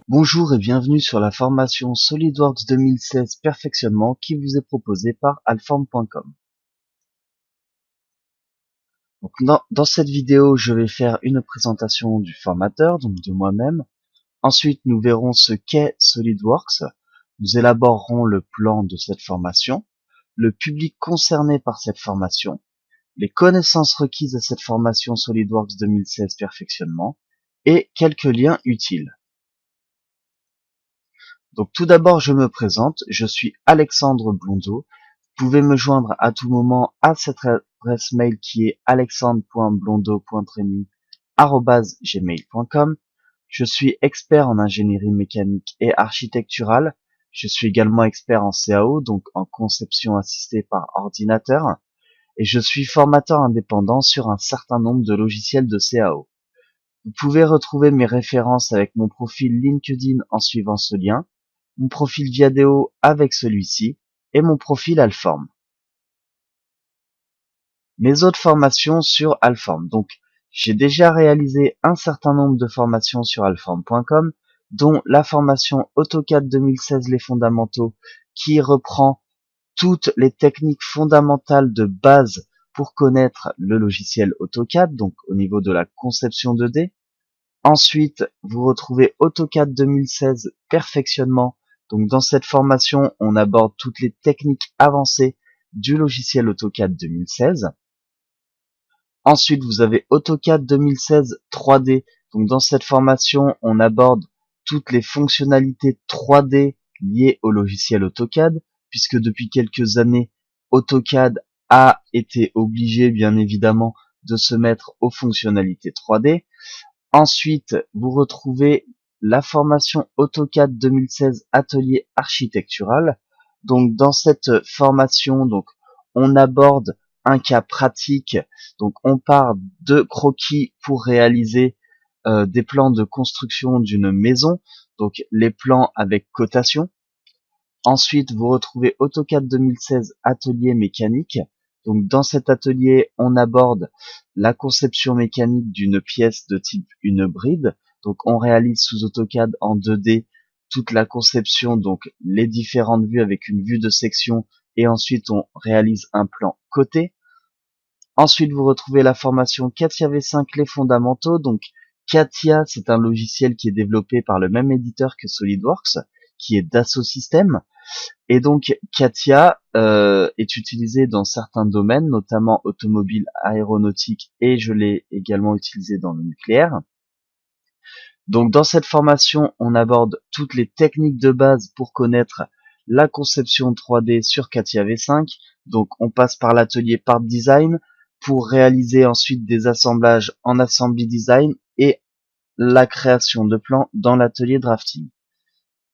Bonjour et bienvenue sur la formation SolidWorks 2016 Perfectionnement qui vous est proposée par Alform.com. Donc dans cette vidéo, je vais faire une présentation du formateur, donc de moi-même. Ensuite, nous verrons ce qu'est SolidWorks. Nous élaborerons le plan de cette formation, le public concerné par cette formation, les connaissances requises à cette formation SolidWorks 2016 Perfectionnement et quelques liens utiles. Donc tout d'abord, je me présente, je suis Alexandre Blondeau. Vous pouvez me joindre à tout moment à cette adresse mail qui est alexandre.blondeau.training@gmail.com. Je suis expert en ingénierie mécanique et architecturale. Je suis également expert en CAO, donc en conception assistée par ordinateur. Et je suis formateur indépendant sur un certain nombre de logiciels de CAO. Vous pouvez retrouver mes références avec mon profil LinkedIn en suivant ce lien, mon profil Viadeo avec celui-ci, et mon profil Alform. Mes autres formations sur Alform. Donc, j'ai déjà réalisé un certain nombre de formations sur alform.com, dont la formation AutoCAD 2016 les fondamentaux, qui reprend toutes les techniques fondamentales de base pour connaître le logiciel AutoCAD, donc au niveau de la conception 2D. Ensuite, vous retrouvez AutoCAD 2016 Perfectionnement. Donc dans cette formation, on aborde toutes les techniques avancées du logiciel AutoCAD 2016. Ensuite, vous avez AutoCAD 2016 3D. Donc dans cette formation, on aborde toutes les fonctionnalités 3D liées au logiciel AutoCAD, puisque depuis quelques années, AutoCAD a été obligé, bien évidemment, de se mettre aux fonctionnalités 3D. Ensuite, vous retrouvez la formation AutoCAD 2016 Atelier architectural. Donc dans cette formation, donc on aborde un cas pratique. Donc on part de croquis pour réaliser des plans de construction d'une maison. Donc les plans avec cotation. Ensuite, vous retrouvez AutoCAD 2016 Atelier mécanique. Donc dans cet atelier, on aborde la conception mécanique d'une pièce de type une bride. Donc on réalise sous AutoCAD en 2D toute la conception, donc les différentes vues avec une vue de section, et ensuite on réalise un plan côté. Ensuite, vous retrouvez la formation CATIA V5 les fondamentaux. Donc CATIA, c'est un logiciel qui est développé par le même éditeur que SolidWorks, qui est Dassault Systèmes. Et donc CATIA est utilisé dans certains domaines, notamment automobile, aéronautique, et je l'ai également utilisé dans le nucléaire. Donc dans cette formation, on aborde toutes les techniques de base pour connaître la conception 3D sur CATIA V5. Donc on passe par l'atelier Part Design pour réaliser ensuite des assemblages en Assembly Design et la création de plans dans l'atelier Drafting.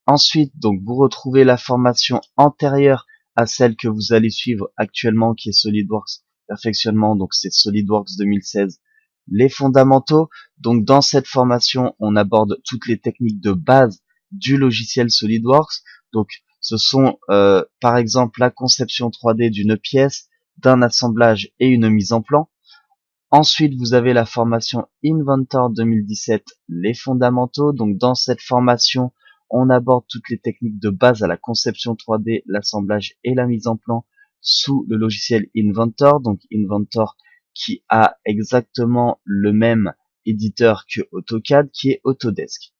Ensuite, donc, vous retrouvez la formation antérieure à celle que vous allez suivre actuellement, qui est SolidWorks Perfectionnement. Donc, c'est SolidWorks 2016, les fondamentaux. Donc, dans cette formation, on aborde toutes les techniques de base du logiciel SolidWorks. Donc, ce sont, par exemple, la conception 3D d'une pièce, d'un assemblage et une mise en plan. Ensuite, vous avez la formation Inventor 2017, les fondamentaux. Donc, dans cette formation, on aborde toutes les techniques de base à la conception 3D, l'assemblage et la mise en plan sous le logiciel Inventor. Donc, Inventor qui a exactement le même éditeur que AutoCAD, qui est Autodesk.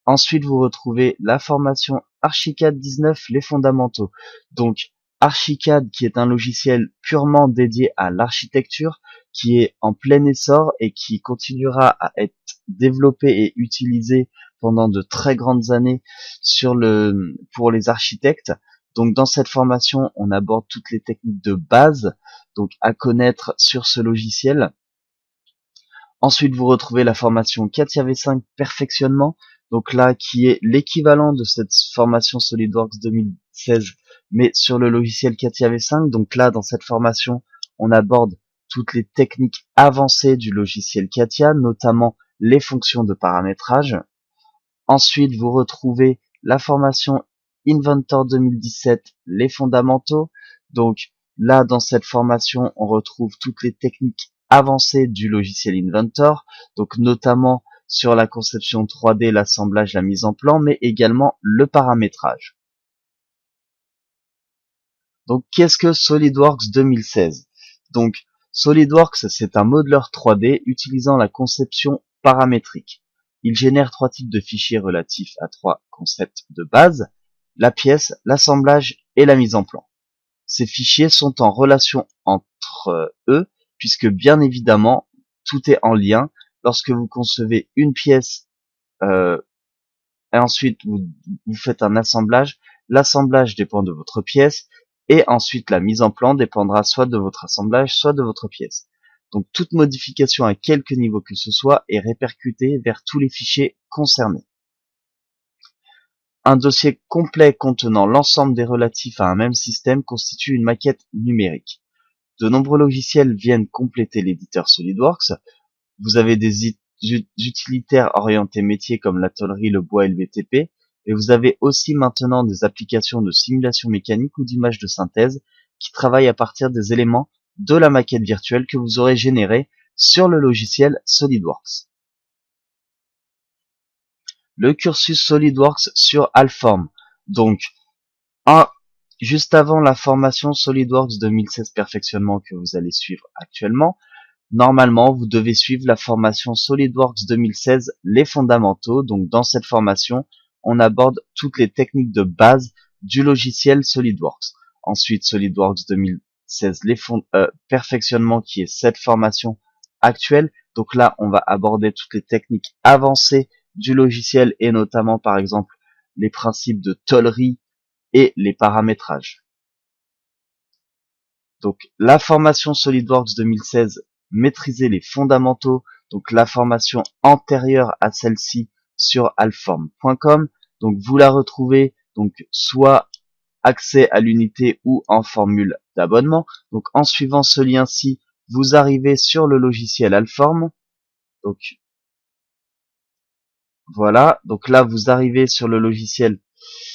Ensuite, vous retrouvez la formation Archicad 19, les fondamentaux. Donc, Archicad, qui est un logiciel purement dédié à l'architecture, qui est en plein essor et qui continuera à être développé et utilisé pendant de très grandes années pour les architectes. Donc, dans cette formation, on aborde toutes les techniques de base, donc à connaître sur ce logiciel. Ensuite, vous retrouvez la formation CATIA V5 Perfectionnement, donc là, qui est l'équivalent de cette formation SolidWorks 2016, mais sur le logiciel CATIA V5. Donc là, dans cette formation, on aborde toutes les techniques avancées du logiciel CATIA, notamment les fonctions de paramétrage. Ensuite, vous retrouvez la formation Inventor 2017, les fondamentaux. Donc là, dans cette formation, on retrouve toutes les techniques avancées du logiciel Inventor, donc notamment sur la conception 3D, l'assemblage, la mise en plan, mais également le paramétrage. Donc, qu'est-ce que SolidWorks 2016? Donc, SolidWorks, c'est un modeler 3D utilisant la conception paramétrique. Il génère 3 types de fichiers relatifs à 3 concepts de base, la pièce, l'assemblage et la mise en plan. Ces fichiers sont en relation entre eux, puisque bien évidemment, tout est en lien. Lorsque vous concevez une pièce, et ensuite vous faites un assemblage, l'assemblage dépend de votre pièce, et ensuite la mise en plan dépendra soit de votre assemblage, soit de votre pièce. Donc toute modification à quelque niveau que ce soit est répercutée vers tous les fichiers concernés. Un dossier complet contenant l'ensemble des relatifs à un même système constitue une maquette numérique. De nombreux logiciels viennent compléter l'éditeur SolidWorks. Vous avez des utilitaires orientés métiers comme la tôlerie, le bois et le BTP, et vous avez aussi maintenant des applications de simulation mécanique ou d'images de synthèse qui travaillent à partir des éléments de la maquette virtuelle que vous aurez générée sur le logiciel SolidWorks. Le cursus SolidWorks sur Alform. Donc, juste avant la formation SolidWorks 2016 perfectionnement que vous allez suivre actuellement, normalement, vous devez suivre la formation SolidWorks 2016, les fondamentaux. Donc, dans cette formation, on aborde toutes les techniques de base du logiciel SolidWorks. Ensuite, SolidWorks 2016, perfectionnement, qui est cette formation actuelle. Donc là, on va aborder toutes les techniques avancées du logiciel et notamment, par exemple, les principes de tôlerie et les paramétrages. Donc, la formation SolidWorks 2016, maîtriser les fondamentaux, donc la formation antérieure à celle-ci sur alform.com. Donc, vous la retrouvez donc soit accès à l'unité ou en formule d'abonnement. Donc, en suivant ce lien-ci, vous arrivez sur le logiciel Alform. Donc, voilà. Donc là, vous arrivez sur le logiciel,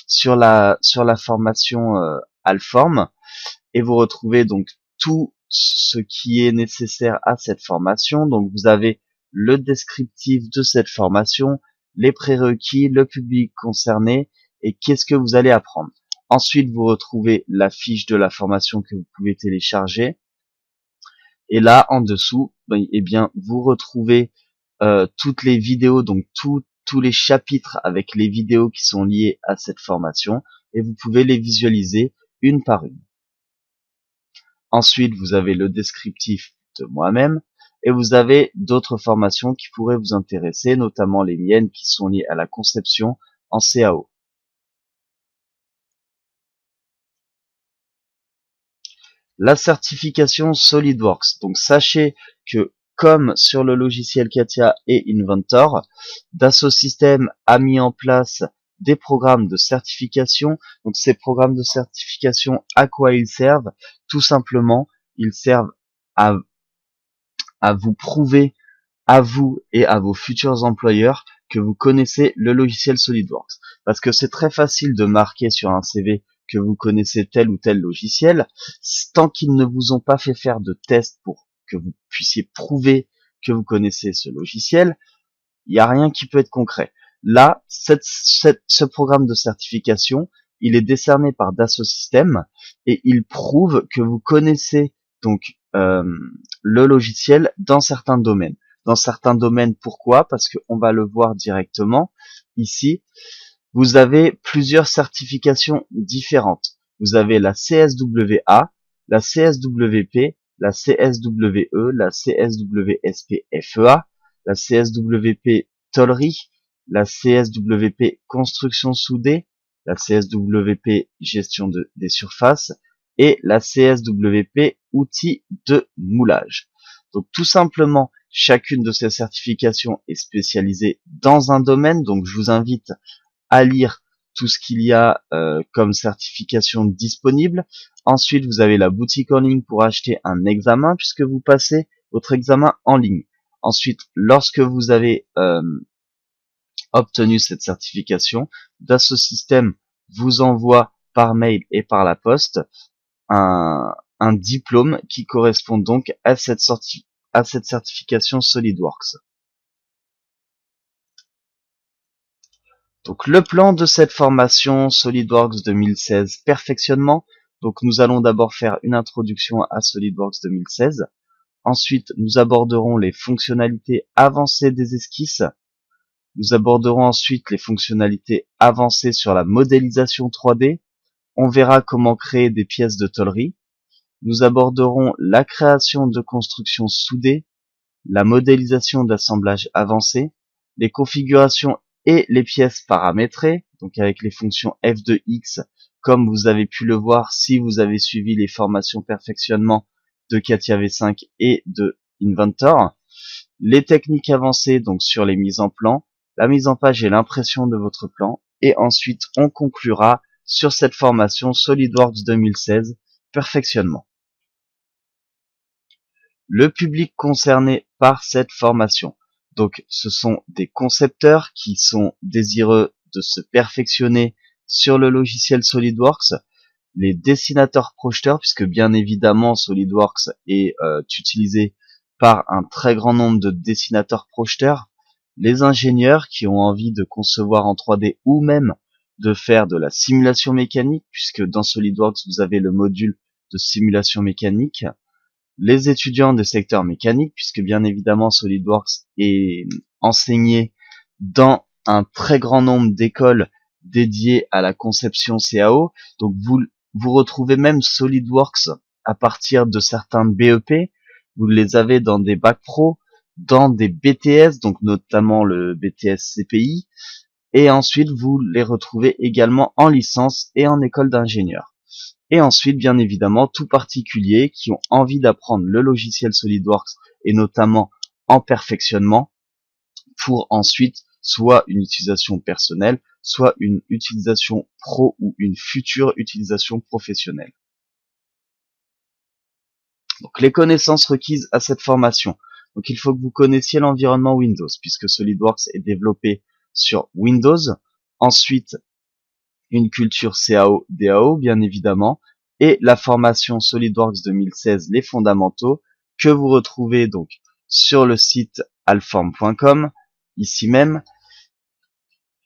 sur la formation Alform. Et vous retrouvez donc tout ce qui est nécessaire à cette formation. Donc vous avez le descriptif de cette formation, les prérequis, le public concerné et qu'est-ce que vous allez apprendre. Ensuite, vous retrouvez la fiche de la formation que vous pouvez télécharger. Et là, en dessous, eh bien, vous retrouvez toutes les vidéos, donc tous les chapitres avec les vidéos qui sont liées à cette formation et vous pouvez les visualiser une par une. Ensuite, vous avez le descriptif de moi-même et vous avez d'autres formations qui pourraient vous intéresser, notamment les miennes qui sont liées à la conception en CAO. La certification SolidWorks. Donc sachez que comme sur le logiciel CATIA et Inventor, Dassault Systèmes a mis en place des programmes de certification. Donc ces programmes de certification, à quoi ils servent? Tout simplement, ils servent à vous prouver, à vous et à vos futurs employeurs, que vous connaissez le logiciel SolidWorks. Parce que c'est très facile de marquer sur un CV que vous connaissez tel ou tel logiciel, tant qu'ils ne vous ont pas fait faire de tests pour que vous puissiez prouver que vous connaissez ce logiciel, il n'y a rien qui peut être concret. Là, ce programme de certification, il est décerné par Dassault Systèmes et il prouve que vous connaissez donc le logiciel dans certains domaines. Dans certains domaines, pourquoi? Parce qu'on va le voir directement ici. Vous avez plusieurs certifications différentes. Vous avez la CSWA, la CSWP, la CSWE, la CSWSP-FEA, la CSWP tôlerie, la CSWP construction soudée, la CSWP gestion des surfaces et la CSWP outils de moulage. Donc tout simplement, chacune de ces certifications est spécialisée dans un domaine, donc je vous invite à lire tout ce qu'il y a comme certification disponible. Ensuite, vous avez la boutique en ligne pour acheter un examen puisque vous passez votre examen en ligne. Ensuite, lorsque vous avez obtenu cette certification, Dassault Systèmes vous envoie par mail et par la poste un diplôme qui correspond donc à cette certification SolidWorks. Donc le plan de cette formation SolidWorks 2016 perfectionnement. Donc nous allons d'abord faire une introduction à SolidWorks 2016. Ensuite, nous aborderons les fonctionnalités avancées des esquisses. Nous aborderons ensuite les fonctionnalités avancées sur la modélisation 3D. On verra comment créer des pièces de tôlerie. Nous aborderons la création de constructions soudées, la modélisation d'assemblage avancé, les configurations et les pièces paramétrées, donc avec les fonctions F2X, comme vous avez pu le voir si vous avez suivi les formations perfectionnement de CATIA V5 et de Inventor, les techniques avancées donc sur les mises en plan, la mise en page et l'impression de votre plan, et ensuite on conclura sur cette formation SolidWorks 2016 perfectionnement. Le public concerné par cette formation. Donc, ce sont des concepteurs qui sont désireux de se perfectionner sur le logiciel SolidWorks, les dessinateurs projeteurs, puisque bien évidemment SolidWorks est utilisé par un très grand nombre de dessinateurs projeteurs, les ingénieurs qui ont envie de concevoir en 3D ou même de faire de la simulation mécanique, puisque dans SolidWorks vous avez le module de simulation mécanique, les étudiants des secteurs mécaniques, puisque bien évidemment SolidWorks est enseigné dans un très grand nombre d'écoles dédiées à la conception CAO. Donc vous retrouvez même SolidWorks à partir de certains BEP. Vous les avez dans des bacs pro, dans des BTS, donc notamment le BTS CPI. Et ensuite, vous les retrouvez également en licence et en école d'ingénieur. Et ensuite, bien évidemment, tout particulier qui ont envie d'apprendre le logiciel SolidWorks et notamment en perfectionnement pour ensuite soit une utilisation personnelle, soit une utilisation pro ou une future utilisation professionnelle. Donc les connaissances requises à cette formation. Donc il faut que vous connaissiez l'environnement Windows puisque SolidWorks est développé sur Windows. Ensuite, une culture CAO, DAO bien évidemment, et la formation SolidWorks 2016 les fondamentaux que vous retrouvez donc sur le site alform.com ici même.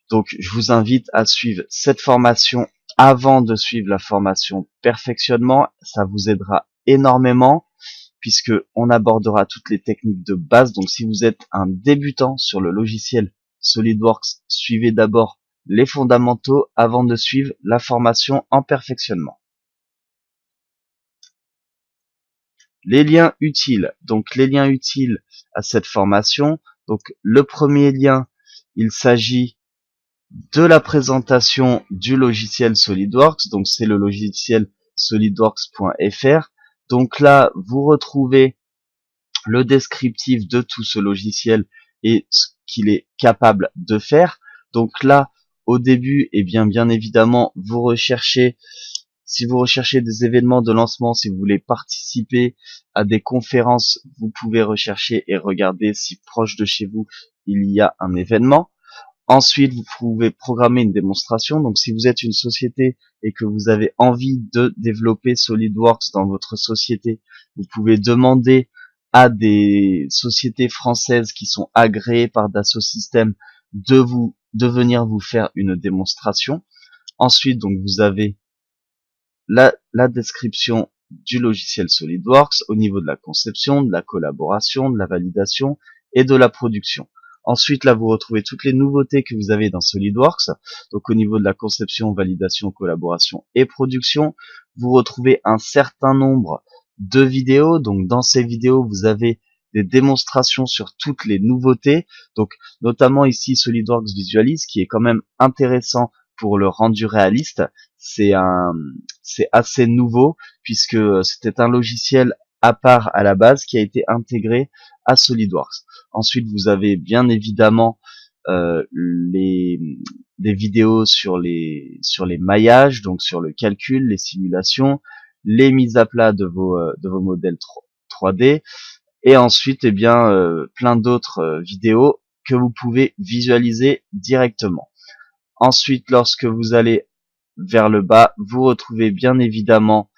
Donc je vous invite à suivre cette formation avant de suivre la formation perfectionnement, ça vous aidera énormément puisque on abordera toutes les techniques de base. Donc si vous êtes un débutant sur le logiciel SolidWorks, suivez d'abord les fondamentaux avant de suivre la formation en perfectionnement. Les liens utiles. Donc les liens utiles à cette formation. Donc le premier lien, il s'agit de la présentation du logiciel SolidWorks. Donc c'est le logiciel solidworks.fr. Donc là, vous retrouvez le descriptif de tout ce logiciel et ce qu'il est capable de faire. Donc là, au début, eh bien évidemment, si vous recherchez des événements de lancement, si vous voulez participer à des conférences, vous pouvez rechercher et regarder si proche de chez vous, il y a un événement. Ensuite, vous pouvez programmer une démonstration. Donc, si vous êtes une société et que vous avez envie de développer SolidWorks dans votre société, vous pouvez demander à des sociétés françaises qui sont agréées par Dassault Systèmes de venir vous faire une démonstration. Ensuite, donc, vous avez la description du logiciel SolidWorks au niveau de la conception, de la collaboration, de la validation et de la production. Ensuite, là, vous retrouvez toutes les nouveautés que vous avez dans SolidWorks. Donc, au niveau de la conception, validation, collaboration et production, vous retrouvez un certain nombre de vidéos. Donc, dans ces vidéos, vous avez des démonstrations sur toutes les nouveautés. Donc, notamment ici, SolidWorks Visualise, qui est quand même intéressant pour le rendu réaliste. C'est assez nouveau puisque c'était un logiciel à part à la base qui a été intégré à SolidWorks. Ensuite, vous avez bien évidemment des vidéos sur les maillages, donc sur le calcul, les simulations, les mises à plat de vos modèles 3D, et ensuite plein d'autres vidéos que vous pouvez visualiser directement. Ensuite, lorsque vous allez vers le bas, vous retrouvez bien évidemment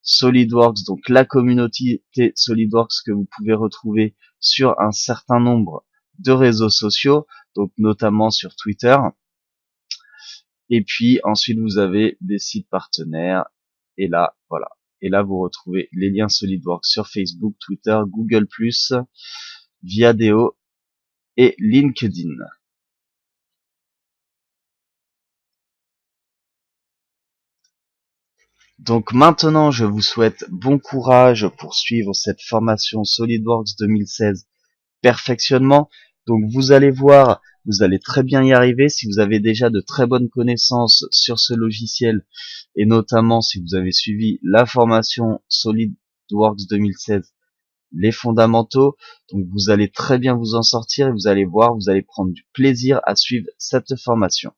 SolidWorks, donc la communauté SolidWorks que vous pouvez retrouver sur un certain nombre de réseaux sociaux, donc notamment sur Twitter. Et puis ensuite vous avez des sites partenaires. Et là, voilà. Et là vous retrouvez les liens SolidWorks sur Facebook, Twitter, Google+, Viadeo et LinkedIn. Donc maintenant, je vous souhaite bon courage pour suivre cette formation SolidWorks 2016 perfectionnement. Donc vous allez voir, vous allez très bien y arriver si vous avez déjà de très bonnes connaissances sur ce logiciel et notamment si vous avez suivi la formation SolidWorks 2016, les fondamentaux. Donc vous allez très bien vous en sortir et vous allez voir, vous allez prendre du plaisir à suivre cette formation.